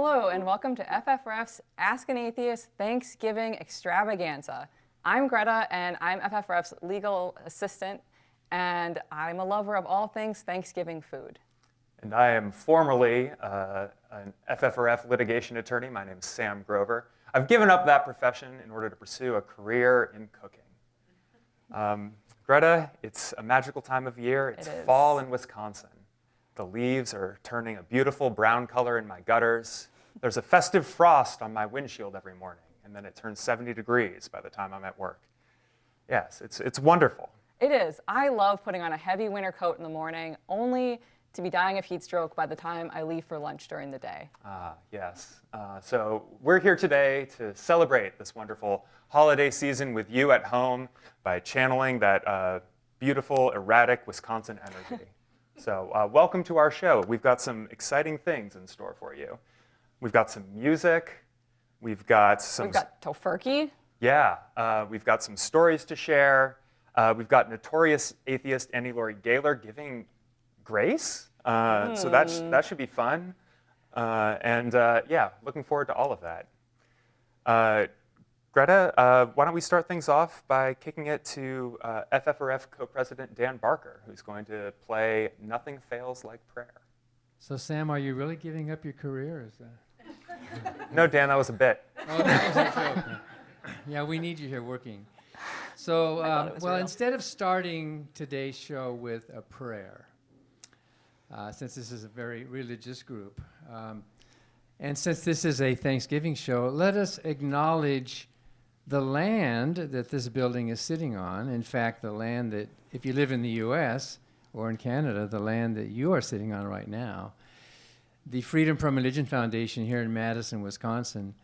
Hello and welcome to FFRF's Ask an Atheist Thanksgiving Extravaganza. I'm Greta and I'm FFRF's legal assistant, and I'm a lover of all things Thanksgiving food. And I am formerly an FFRF litigation attorney. My name is Sam Grover. I've given up that profession in order to pursue a career in cooking. Greta, it's a magical time of year. It's fall in Wisconsin. The leaves are turning a beautiful brown color in my gutters. There's a festive frost on my windshield every morning, and then it turns 70 degrees by the time I'm at work. Yes, it's wonderful. It is. I love putting on a heavy winter coat in the morning, only to be dying of heat stroke by the time I leave for lunch during the day. Yes. So we're here today to celebrate this wonderful holiday season with you at home by channeling that beautiful, erratic Wisconsin energy. So welcome to our show. We've got some exciting things in store for you. We've got some music. We've got Tofurkey. Yeah. We've got some stories to share. We've got notorious atheist Annie Laurie Gaylor giving grace. So that should be fun. Yeah, looking forward to all of that. Greta, why don't we start things off by kicking it to FFRF Co-President Dan Barker, who's going to play Nothing Fails Like Prayer. So Sam, are you really giving up your career? Is that... No, Dan, that was a bit. Oh, that was a joke. Yeah, we need you here working. So, instead of starting today's show with a prayer, since this is a very religious group, and since this is a Thanksgiving show, let us acknowledge the land that this building is sitting on. In fact, the land that, if you live in the U.S. or in Canada, the land that you are sitting on right now. The Freedom from Religion Foundation here in Madison, Wisconsin,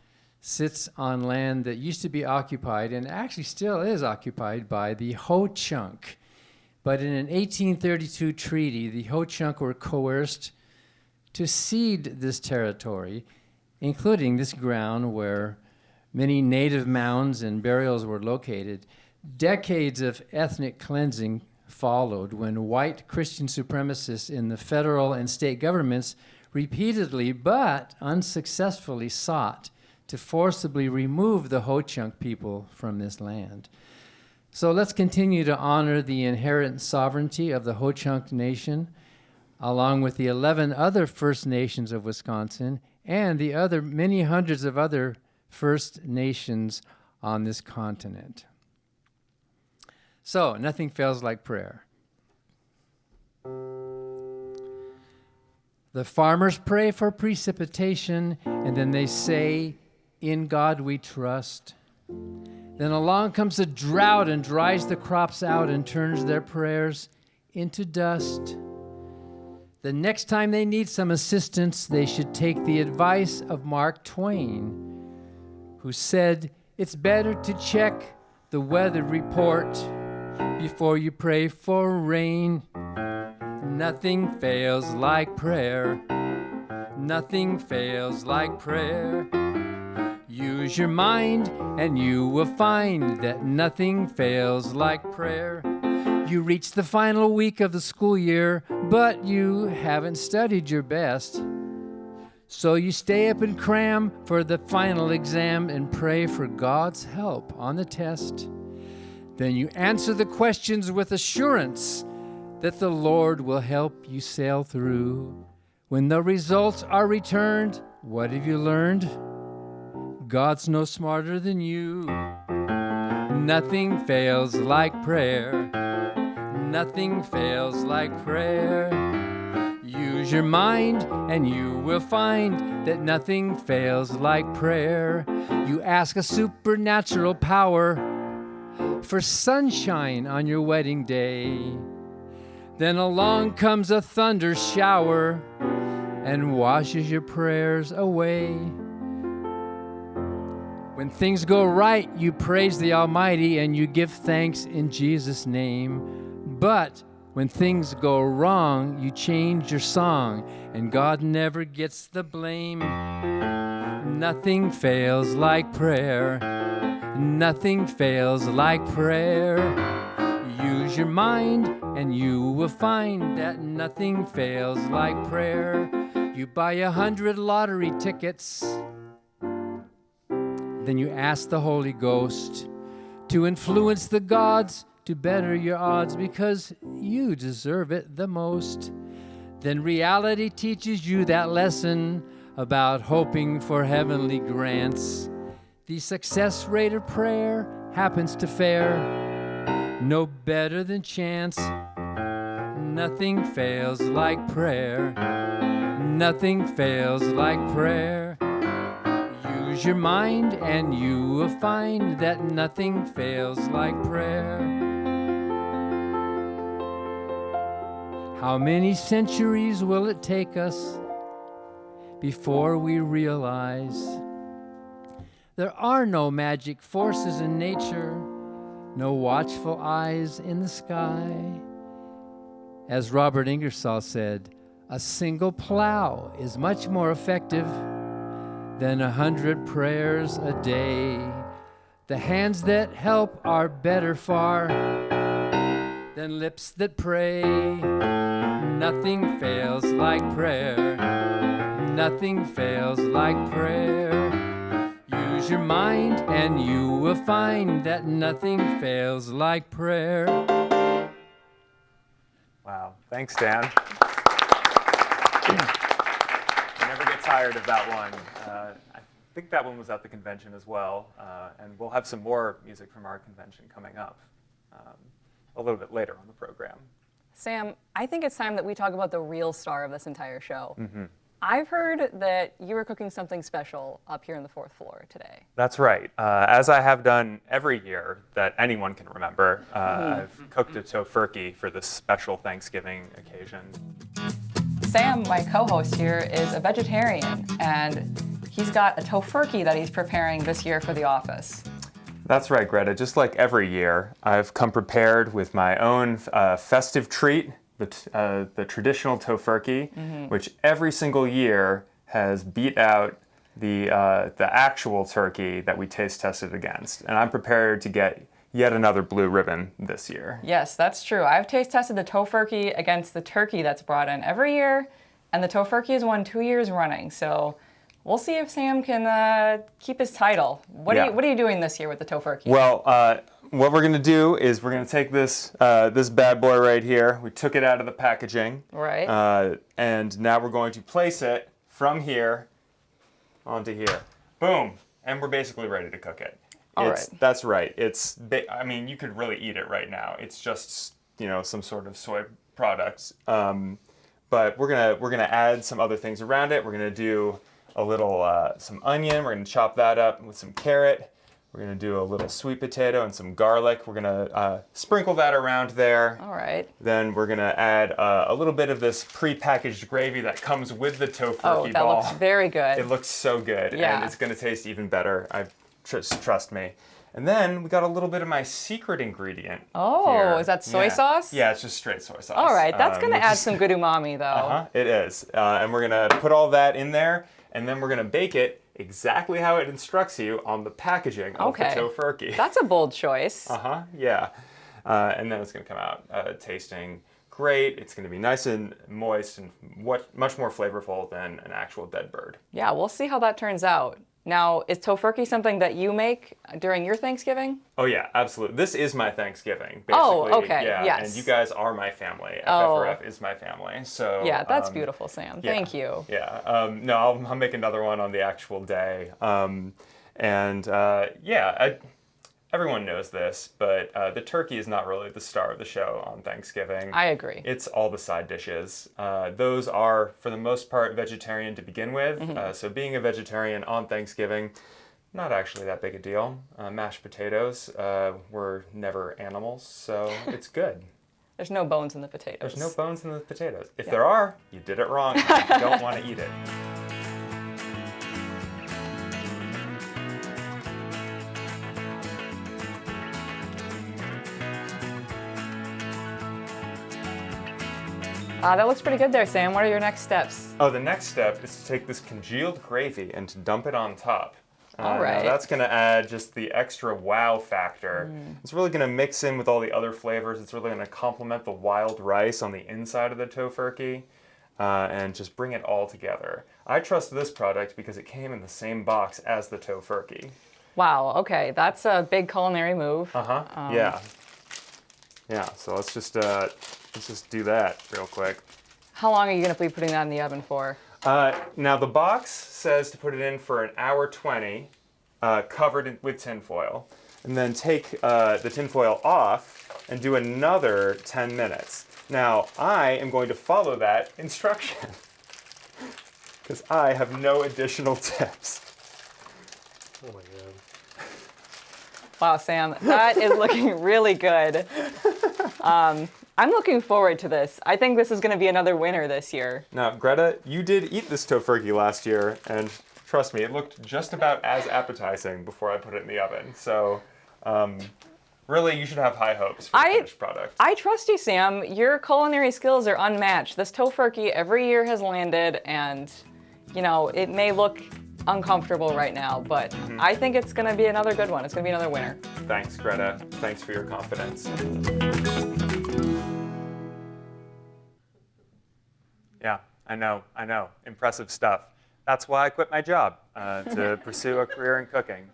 sits on land that used to be occupied, and actually still is occupied, by the Ho-Chunk. But in an 1832 treaty, the Ho-Chunk were coerced to cede this territory, including this ground where many native mounds and burials were located. Decades of ethnic cleansing followed when white Christian supremacists in the federal and state governments repeatedly but unsuccessfully sought to forcibly remove the Ho-Chunk people from this land. So let's continue to honor the inherent sovereignty of the Ho-Chunk Nation, along with the 11 other First Nations of Wisconsin and the other many hundreds of other First Nations on this continent. So, nothing fails like prayer. The farmers pray for precipitation, and then they say, "In God we trust." Then along comes a drought and dries the crops out and turns their prayers into dust. The next time they need some assistance, they should take the advice of Mark Twain, who said, "It's better to check the weather report before you pray for rain." Nothing fails like prayer. Nothing fails like prayer. Use your mind and you will find that nothing fails like prayer. You reach the final week of the school year, but you haven't studied your best. So you stay up and cram for the final exam and pray for God's help on the test. Then you answer the questions with assurance that the Lord will help you sail through. When the results are returned, what have you learned? God's no smarter than you. Nothing fails like prayer. Nothing fails like prayer. Use your mind and you will find that nothing fails like prayer. You ask a supernatural power for sunshine on your wedding day. Then along comes a thunder shower and washes your prayers away. When things go right, you praise the Almighty and you give thanks in Jesus' name. But when things go wrong, you change your song, and God never gets the blame. Nothing fails like prayer. Nothing fails like prayer. Use your mind, and you will find that nothing fails like prayer. You buy 100 lottery tickets. Then you ask the Holy Ghost to influence the gods to better your odds because you deserve it the most. Then reality teaches you that lesson about hoping for heavenly grants. The success rate of prayer happens to fare no better than chance. Nothing fails like prayer. Nothing fails like prayer. Use your mind and you will find that nothing fails like prayer. How many centuries will it take us before we realize there are no magic forces in nature, no watchful eyes in the sky? As Robert Ingersoll said, a single plow is much more effective than 100 prayers a day. The hands that help are better far than lips that pray. Nothing fails like prayer. Nothing fails like prayer. Use your mind and you will find that nothing fails like prayer. Wow, thanks, Dan. Never get tired of that one. I think that one was at the convention as well, and we'll have some more music from our convention coming up a little bit later on the program. Sam, I think it's time that we talk about the real star of this entire show. Mm-hmm. I've heard that you were cooking something special up here on the 4th floor today. That's right. As I have done every year that anyone can remember, I've cooked a tofurkey for this special Thanksgiving occasion. Sam, my co-host here, is a vegetarian, and he's got a tofurkey that he's preparing this year for the office. That's right, Greta. Just like every year, I've come prepared with my own festive treat, the traditional tofurkey, which every single year has beat out the actual turkey that we taste tested against. And I'm prepared to get yet another blue ribbon this year. Yes, that's true. I've taste tested the tofurkey against the turkey that's brought in every year, and the tofurkey has won 2 years running. So we'll see if Sam can keep his title. What are you doing this year with the tofurkey? Well, what we're going to do is we're going to take this this bad boy right here. We took it out of the packaging. Right. And now we're going to place it from here onto here. Boom. And we're basically ready to cook it. That's right. I mean, you could really eat it right now. It's just, some sort of soy products. But we're gonna add some other things around it. We're gonna do a little some onion. We're gonna chop that up with some carrot. We're gonna do a little sweet potato and some garlic. We're gonna sprinkle that around there. All right. Then we're gonna add a little bit of this pre-packaged gravy that comes with the tofurkey ball. Oh, that looks very good. It looks so good, Yeah. and it's gonna taste even better. Trust me. And then we got a little bit of my secret ingredient. Oh, here. is that soy sauce? Yeah, it's just straight soy sauce. All right, that's going to add some good umami, though. It is. And we're going to put all that in there, and then we're going to bake it exactly how it instructs you on the packaging of the tofurkey. That's a bold choice. Yeah. And then it's going to come out tasting great. It's going to be nice and moist and much more flavorful than an actual dead bird. Yeah, we'll see how that turns out. Now, is tofurkey something that you make during your Thanksgiving? Oh, yeah, absolutely. This is my Thanksgiving, basically. Oh, okay, yeah, yes. And you guys are my family. FFRF is my family, so... Yeah, that's beautiful, Sam. Yeah, Thank you. Yeah. No, I'll make another one on the actual day. Everyone knows this, but the turkey is not really the star of the show on Thanksgiving. I agree. It's all the side dishes. Those are, for the most part, vegetarian to begin with. So being a vegetarian on Thanksgiving, not actually that big a deal. Mashed potatoes were never animals, so it's good. There's no bones in the potatoes. There's no bones in the potatoes. If there are, you did it wrong. You don't want to eat it. That looks pretty good there, Sam. What are your next steps? Oh, the next step is to take this congealed gravy and to dump it on top. All right. Now that's going to add just the extra wow factor. It's really going to mix in with all the other flavors. It's really going to complement the wild rice on the inside of the tofurkey. and just bring it all together. I trust this product because it came in the same box as the Tofurkey. Wow, okay, that's a big culinary move. Yeah. Yeah, so let's just do that real quick. How long are you gonna be putting that in the oven for? Now the box says to put it in for 1:20 hour, covered with tinfoil, and then take the tinfoil off and do another 10 minutes. Now I am going to follow that instruction because I have no additional tips. Oh my god. Wow, Sam, that is looking really good. I'm looking forward to this. I think this is going to be another winner this year. Now, Greta, you did eat this Tofurkey last year, and trust me, it looked just about as appetizing before I put it in the oven. So, really, you should have high hopes for the finished product. I trust you, Sam. Your culinary skills are unmatched. This Tofurkey every year has landed, and, you know, it may look uncomfortable right now, but I think it's going to be another good one. It's going to be another winner. Thanks, Greta. Thanks for your confidence. Yeah, I know. Impressive stuff. That's why I quit my job, to pursue a career in cooking.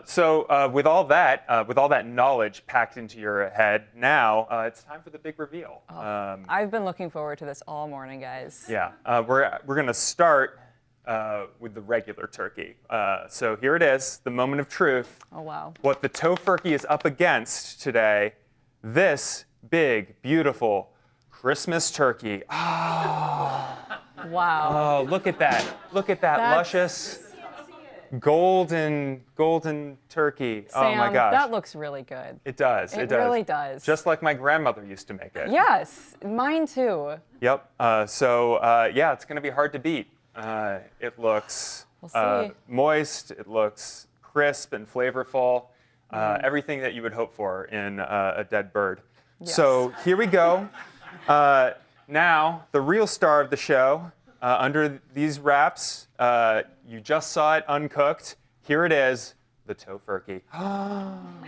So with all that knowledge packed into your head, now it's time for the big reveal. I've been looking forward to this all morning, guys. Yeah, we're going to start with the regular turkey. So here it is, the moment of truth. Oh, wow. What the Tofurkey is up against today, this big, beautiful Christmas turkey. Wow. Oh, look at that. Look at that luscious golden turkey. Sam, oh my gosh. that looks really good. It does. It really does. Just like my grandmother used to make it. Yes, mine too. Yep. Yeah, it's going to be hard to beat. It looks We'll see. moist. It looks crisp and flavorful. Everything that you would hope for in a dead bird. Yes. So here we go. Now, the real star of the show, under these wraps, you just saw it uncooked. Here it is, the Tofurkey.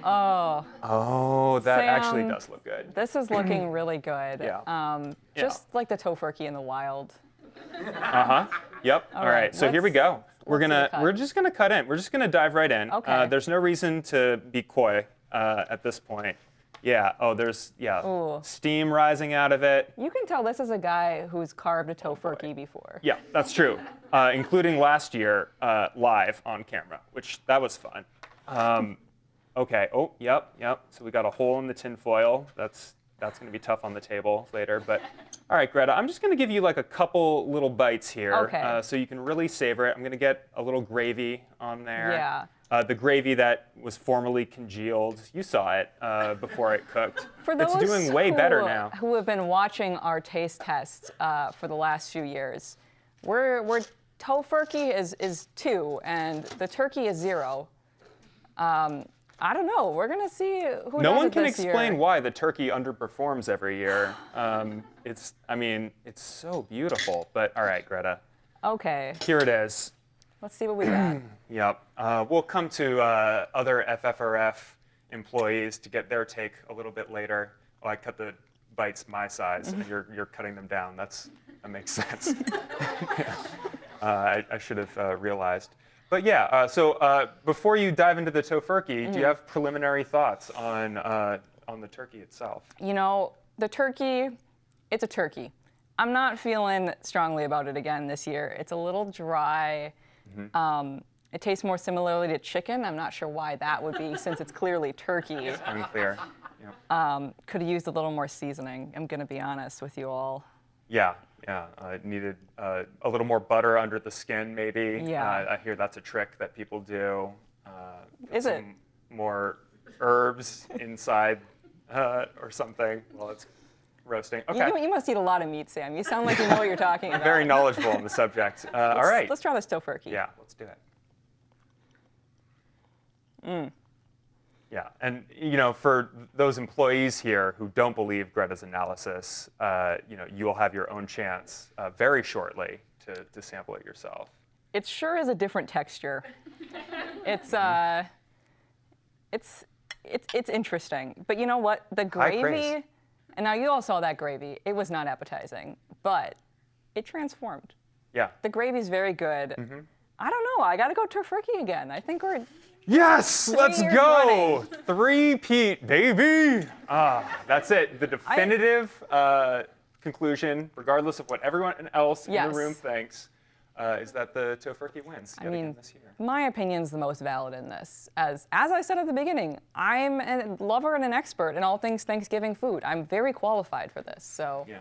Oh, that actually Sam, does look good. This is looking really good. Yeah. Just like the Tofurkey in the wild. Yep. All right. So here we go. We're just gonna cut in. We're just gonna dive right in. Okay. There's no reason to be coy at this point. Yeah. Oh, there's Ooh. steam rising out of it. You can tell this is a guy who's carved a Tofurkey before. Yeah, that's true. Including last year live on camera, which that was fun. Okay. Oh, yep. So we got a hole in the tin foil. That's gonna be tough on the table later, but. All right, Greta, I'm just going to give you like a couple little bites here so you can really savor it. I'm going to get a little gravy on there. Yeah. The gravy that was formerly congealed. You saw it before it cooked. For those it's doing way better now. who have been watching our taste tests for the last few years, we're Tofurkey is 2 and the turkey is 0. I don't know. We're gonna see who No does one it can this explain year. why the turkey underperforms every year. It's so beautiful. But all right, Greta, Okay, here it is. let's see what we got. Yep. We'll come to other FFRF employees to get their take a little bit later. Oh, I cut the bites my size, and you're cutting them down. That makes sense. I should have realized. But yeah, so before you dive into the Tofurkey, do you have preliminary thoughts on the turkey itself? You know, the turkey, it's a turkey. I'm not feeling strongly about it again this year. It's a little dry. It tastes more similarly to chicken. I'm not sure why that would be since it's clearly turkey. Unclear. Yep. Could have used a little more seasoning, I'm gonna be honest with you all. Yeah. It needed a little more butter under the skin, maybe. Yeah. I hear that's a trick that people do. Is it? Some more herbs inside or something while it's roasting. Okay. You must eat a lot of meat, Sam. You sound like you know what you're talking about. Very knowledgeable on the subject. All right. Let's try this Tofurkey. Yeah, let's do it. Yeah, and for those employees here who don't believe Greta's analysis, you will have your own chance very shortly to sample it yourself. It sure is a different texture. It's interesting, but you know what? The High praise. gravy, and now you all saw that gravy. It was not appetizing, but it transformed. Yeah. The gravy's very good. I don't know. I got to go Tofurkey again. I think we're Yes, let's years go. 3-peat, baby. That's it. The definitive conclusion, regardless of what everyone else in the room thinks, is that the Tofurkey wins yet again this year. My opinion's the most valid in this. As I said at the beginning, I'm a lover and an expert in all things Thanksgiving food. I'm very qualified for this, so. Yeah.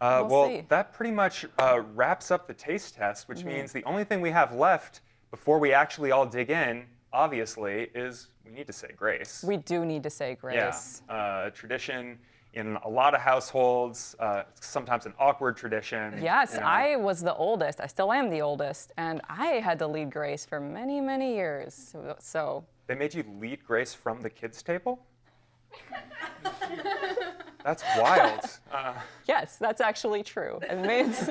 We'll see. That pretty much wraps up the taste test, which means the only thing we have left before we actually all dig in, obviously, is we need to say grace. We do need to say grace. Yeah. Tradition in a lot of households, sometimes an awkward tradition. Yes, you know. I was the oldest. I still am the oldest, and I had to lead grace for many, many years. So. They made you lead grace from the kids' table? That's wild. Yes, that's actually true. It means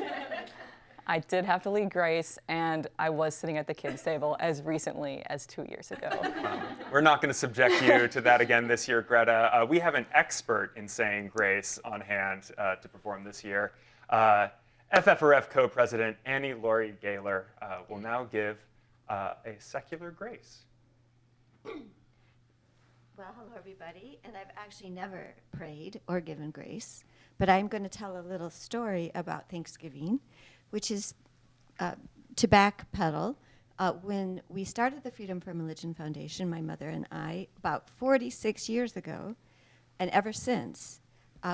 I did have to lead grace, and I was sitting at the kids' table as recently as 2 years ago. We're not going to subject you to that again this year, Greta. We have an expert in saying grace on hand to perform this year. FFRF Co-President Annie Laurie Gaylor will now give a secular grace. Well, hello, everybody. And I've actually never prayed or given grace, but I'm going to tell a little story about Thanksgiving, which is to backpedal. When we started the Freedom from Religion Foundation, my mother and I, about 46 years ago, and ever since,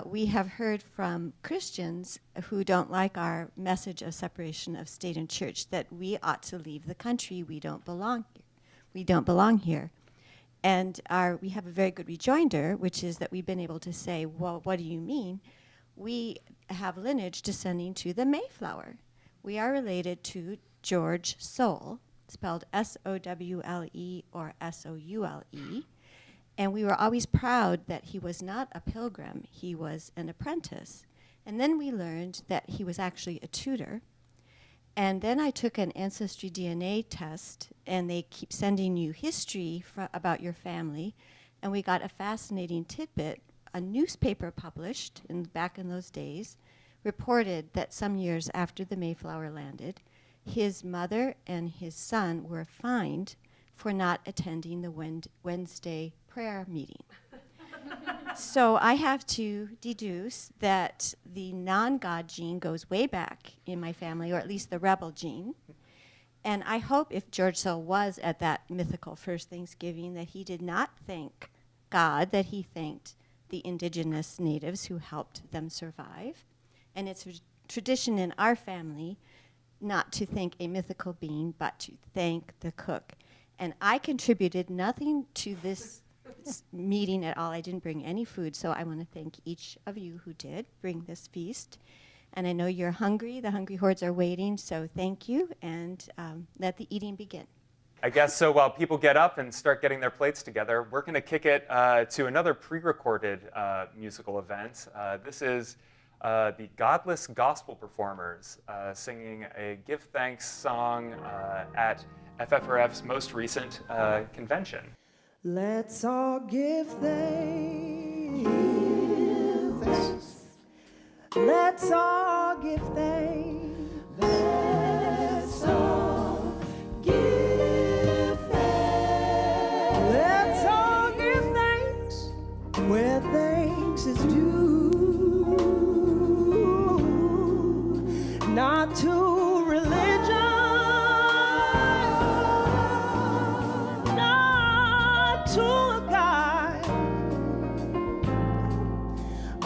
we have heard from Christians who don't like our message of separation of state and church that we ought to leave the country. We don't belong here. We don't belong here. And we have a very good rejoinder, which is that we've been able to say, well, what do you mean? We have lineage descending to the Mayflower. We are related to George Soule, spelled S-O-W-L-E or S-O-U-L-E. And we were always proud that he was not a pilgrim, he was an apprentice. And then we learned that he was actually a tutor. And then I took an ancestry DNA test, and they keep sending you history about your family. And we got a fascinating tidbit. A newspaper published back in those days reported that some years after the Mayflower landed, his mother and his son were fined for not attending the Wednesday prayer meeting. So I have to deduce that the non-God gene goes way back in my family, or at least the rebel gene. And I hope if George Soule was at that mythical first Thanksgiving that he did not thank God, that he thanked the indigenous natives who helped them survive. And it's a tradition in our family not to thank a mythical being, but to thank the cook. And I contributed nothing to this meeting at all. I didn't bring any food, so I want to thank each of you who did bring this feast. And I know you're hungry. The hungry hordes are waiting, so thank you, and let the eating begin. I guess so. While people get up and start getting their plates together, we're going to kick it to another pre-recorded musical event. This is the Godless Gospel Performers singing a Give Thanks song at FFRF's most recent convention. Let's all give thanks. Let's all give thanks. Let's all give thanks. Let's all give thanks where thanks is due. Not to religion.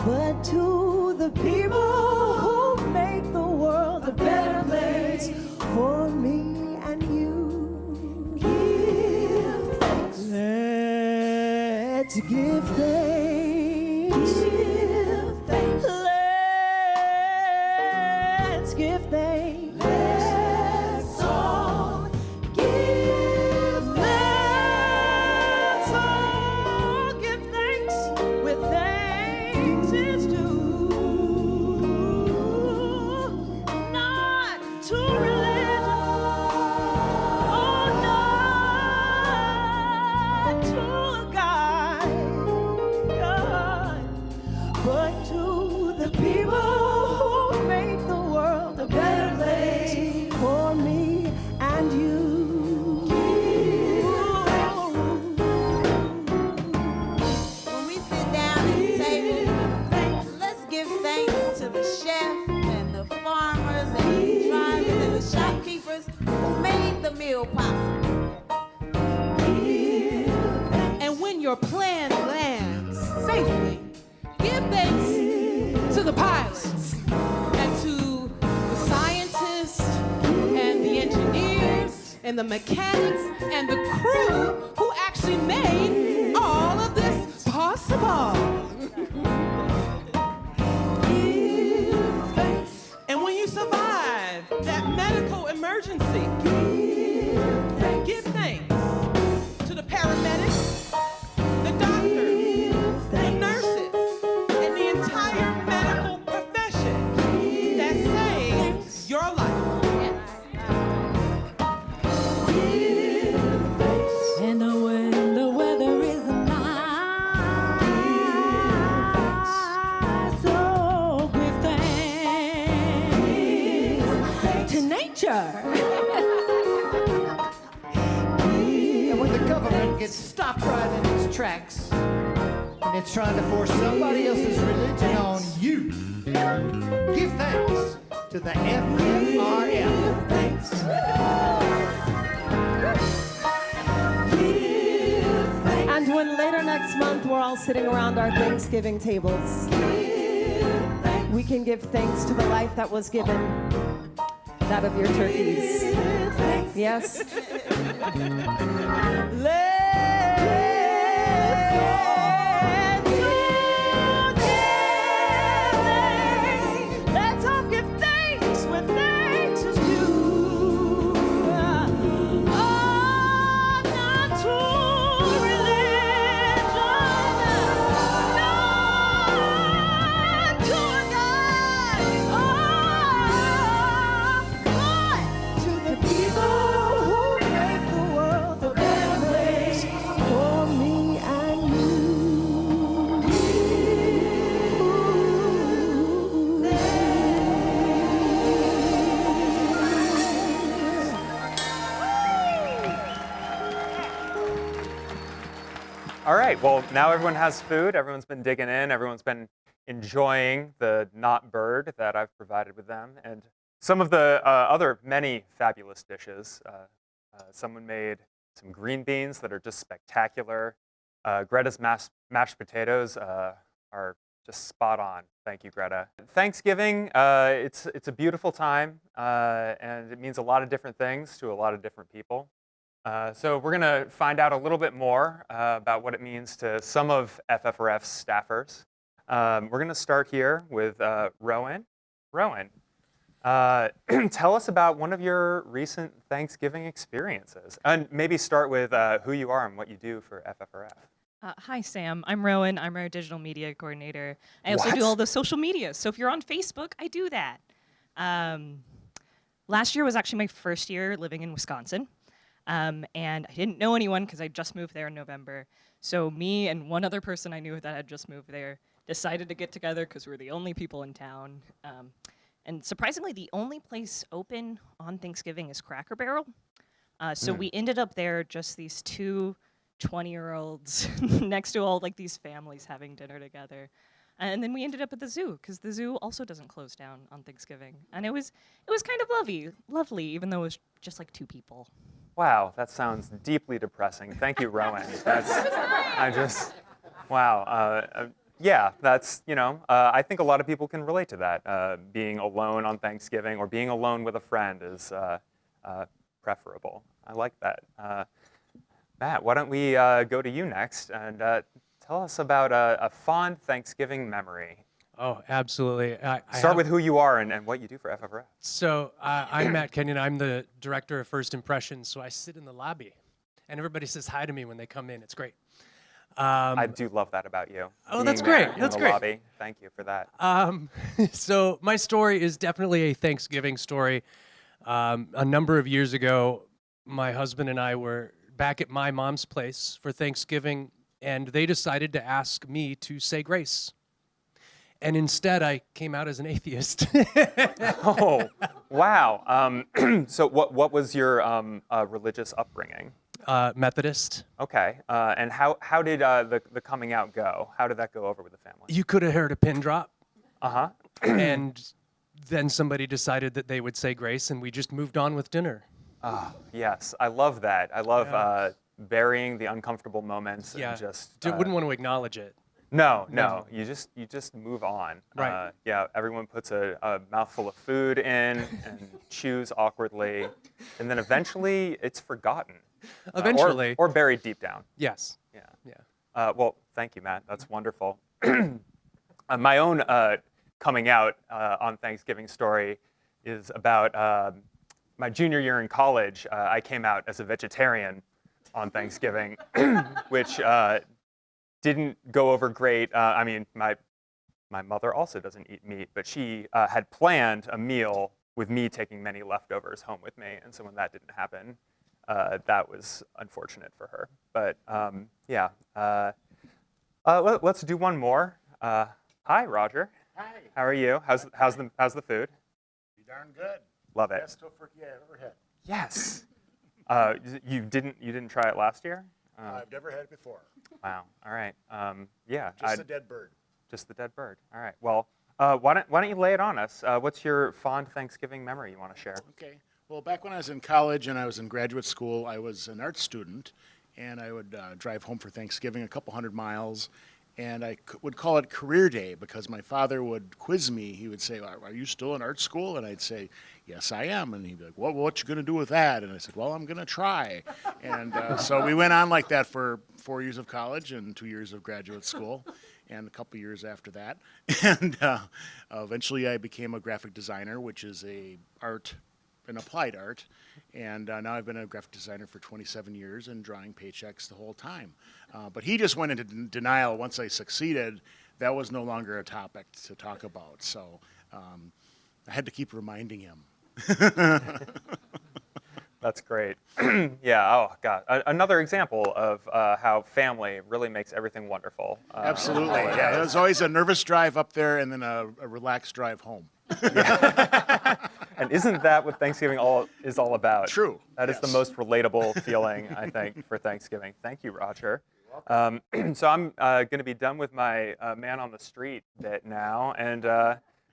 But to the people who make the world a better place for me and you. Give thanks. Let's give thanks. Give thanks. Let's give thanks. Let's all give thanks. Let's all give thanks with thanks is due. Not to religion, oh, not to a God, but to the people who make the world and the mechanics and the crew who actually made all of this possible. And when you survive that medical emergency, give thanks to the paramedics, the doctors, the nurses, and the entire medical profession that saved your life. And when the weather is nice, so give thanks to nature. And when the government gets stopped right in its tracks and it's trying to force somebody else's religion on you, give thanks to the FFRF. Thanks. And when later next month we're all sitting around our Thanksgiving tables, we can give thanks to the life that was given, that of your turkeys. Yes? Let's all give thanks when thanks is due. Oh, not to religion, not to a God, but to the people who make the world a better place for me and you. All right, well, now everyone has food. Everyone's been digging in. Everyone's been enjoying the not bird that I've provided with them. And some of the other many fabulous dishes. Someone made some green beans that are just spectacular. Greta's mashed potatoes are just spot on. Thank you, Greta. Thanksgiving, it's a beautiful time, and it means a lot of different things to a lot of different people. So we're going to find out a little bit more about what it means to some of FFRF's staffers. We're going to start here with Rowan. Rowan, tell us about one of your recent Thanksgiving experiences. And maybe start with who you are and what you do for FFRF. Hi, Sam. I'm Rowan. I'm our digital media coordinator. I also do What? all the social media. So if you're on Facebook, I do that. Last year was actually my first year living in Wisconsin. And I didn't know anyone because I just moved there in November. So me and one other person I knew that had just moved there decided to get together because we were the only people in town. And surprisingly, the only place open on Thanksgiving is Cracker Barrel. So we ended up there, just these two 20-year-olds next to all like these families having dinner together. And then we ended up at the zoo because the zoo also doesn't close down on Thanksgiving. And it was kind of lovely, even though it was just like two people. Wow, that sounds deeply depressing. Thank you, Rowan. Wow. Yeah, that's, I think a lot of people can relate to that. Being alone on Thanksgiving or being alone with a friend is preferable. I like that. Matt, why don't we go to you next and tell us about a fond Thanksgiving memory. Oh, absolutely. Start with who you are and what you do for FFRF. So I'm Matt Kenyon. I'm the director of First Impressions. So I sit in the lobby, and everybody says hi to me when they come in. It's great. I do love that about you. Oh, that's Being there great. in That's the great. lobby. Thank you for that. So my story is definitely a Thanksgiving story. A number of years ago, my husband and I were back at my mom's place for Thanksgiving, and they decided to ask me to say grace. And instead, I came out as an atheist. Oh, wow. So what was your religious upbringing? Methodist. Okay. And how did the coming out go? How did that go over with the family? You could have heard a pin drop. Uh-huh. And then somebody decided that they would say grace, and we just moved on with dinner. Oh, yes. I love that. I love burying the uncomfortable moments Yeah. and just... Wouldn't want to acknowledge it. No, no. You just move on. Right. Yeah. Everyone puts a mouthful of food in and chews awkwardly, and then eventually it's forgotten. Eventually. Or buried deep down. Yes. Yeah. Yeah. Well, thank you, Matt. That's wonderful. My own coming out on Thanksgiving story is about my junior year in college. I came out as a vegetarian on Thanksgiving, which didn't go over great. I mean, my mother also doesn't eat meat, but she had planned a meal with me taking many leftovers home with me, and so when that didn't happen, that was unfortunate for her. But yeah, let's do one more. Hi, Roger. Hi. How are you? How's the food? Pretty darn good. Love it. Best Tofurkey I've ever had. Yes. You didn't try it last year? I've never had it before. Wow. All right. Yeah. Just the dead bird. Just the dead bird. All right. Well, why don't you lay it on us? What's your fond Thanksgiving memory you want to share? Okay. Well, back when I was in college and I was in graduate school, I was an art student, and I would drive home for Thanksgiving a couple hundred miles, and I would call it career day because my father would quiz me. He would say, "Are you still in art school?" And I'd say, "Yes, I am." And he'd be like, "Well, what you going to do with that?" And I said, "Well, I'm going to try." And so we went on like that for 4 years of college and 2 years of graduate school, and a couple years after that. And eventually I became a graphic designer, which is an applied art. And now I've been a graphic designer for 27 years and drawing paychecks the whole time. But he just went into denial once I succeeded. That was no longer a topic to talk about. So I had to keep reminding him. That's great. Yeah. Oh God. Another example of how family really makes everything wonderful. Absolutely. Yeah. There's always a nervous drive up there and then a relaxed drive home. And isn't that what Thanksgiving is all about? True. That is the most relatable feeling, I think, for Thanksgiving. Thank you, Roger. So I'm going to be done with my man on the street bit now, and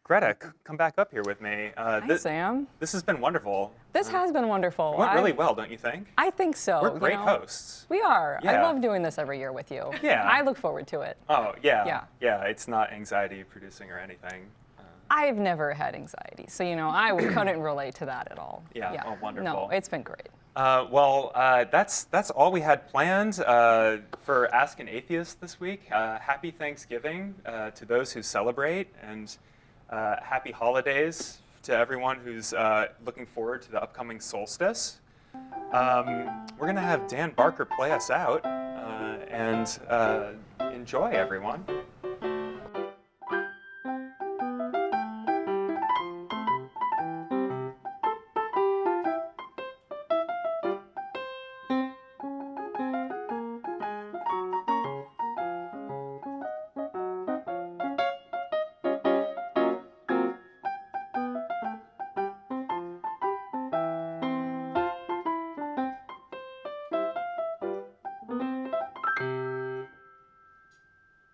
Greta, come back up here with me. Hi, Sam. This has been wonderful. This has been wonderful. It went really well, don't you think? I think so. We're great hosts. We are. I Yeah. love doing this every year with you. Yeah. I look forward to it. Oh, yeah. Yeah. Yeah, it's not anxiety producing or anything. I've never had anxiety, so I couldn't relate to that at all. Yeah. Oh, wonderful. No, it's been great. Well, that's all we had planned for Ask an Atheist this week. Happy Thanksgiving to those who celebrate, and happy holidays to everyone who's looking forward to the upcoming solstice. We're going to have Dan Barker play us out, and enjoy, everyone.